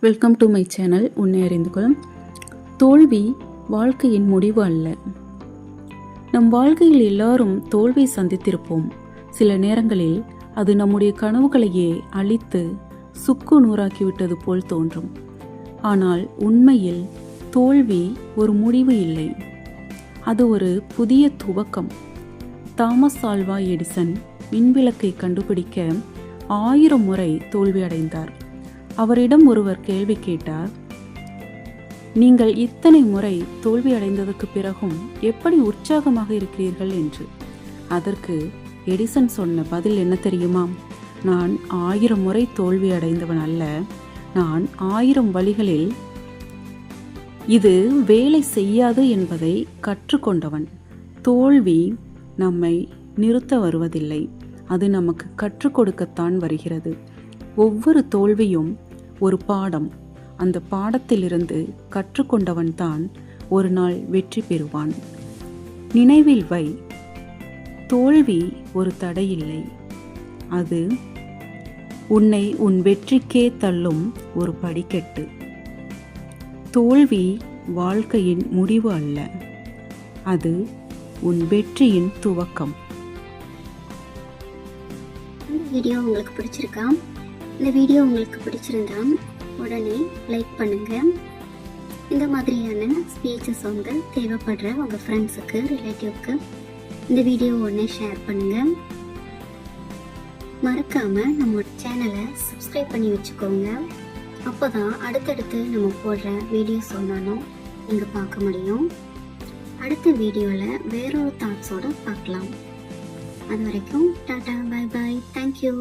Welcome to my channel. உன்னை அறிந்து கொள். தோல்வி வாழ்க்கையின் முடிவு அல்ல. நம் வாழ்க்கையில் எல்லாரும் தோல்வியை சந்தித்திருப்போம். சில நேரங்களில் அது நம்முடைய கனவுகளையே அழித்து சுக்கு நூறாக்கிவிட்டது போல் தோன்றும். ஆனால் உண்மையில் தோல்வி ஒரு முடிவு இல்லை, அது ஒரு புதிய துவக்கம். தாமஸ் ஆல்வா எடிசன் மின்விளக்கை கண்டுபிடிக்க 1000 முறை தோல்வி அடைந்தார். அவரிடம் ஒருவர் கேள்வி கேட்டார், நீங்கள் இத்தனை முறை தோல்வி அடைந்ததற்கு பிறகும் எப்படி உற்சாகமாக இருக்கிறீர்கள் என்று. அதற்கு எடிசன் சொன்ன பதில் என்ன தெரியுமா? நான் 1000 முறை தோல்வி அடைந்தவன் அல்ல, நான் 1000 வழிகளில் இது வேலை செய்யாது என்பதை கற்றுக்கொண்டவன். தோல்வி நம்மை நிறுத்த வருவதில்லை, அது நமக்கு கற்றுக் கொடுக்கத்தான் வருகிறது. ஒவ்வொரு தோல்வியும் ஒரு பாடம். அந்த பாடத்திலிருந்து கற்றுக்கொண்டவன் தான் ஒரு நாள் வெற்றி பெறுவான். நினைவில் வை, தோல்வி ஒரு தடையில்லை, அது உன்னை உன் வெற்றிக்கே தள்ளும் ஒரு படிக்கட்டு. தோல்வி வாழ்க்கையின் முடிவு அல்ல, அது உன் வெற்றியின் துவக்கம். இந்த வீடியோ உங்களுக்கு பிடிச்சிருக்கா? இந்த வீடியோ உங்களுக்கு பிடிச்சிருந்தா உடனே லைக் பண்ணுங்க. இந்த மாதிரியான ஸ்பீச்சஸ் தேவைப்படுற உங்க ஃப்ரெண்ட்ஸுக்கு, ரிலேட்டிவ்க்கு இந்த வீடியோ உடனே ஷேர் பண்ணுங்க. மறக்காம நம்ம சேனலை சப்ஸ்கிரைப் பண்ணி வச்சுக்கோங்க. அப்போதான் அடுத்தடுத்து நம்ம போடுற வீடியோஸ் சொன்னாலும் நீங்க பார்க்க முடியும். அடுத்த வீடியோவில் வேறொரு தாட்ஸோட பார்க்கலாம். அது வரைக்கும் டாடா, பை பாய், தேங்க்யூ.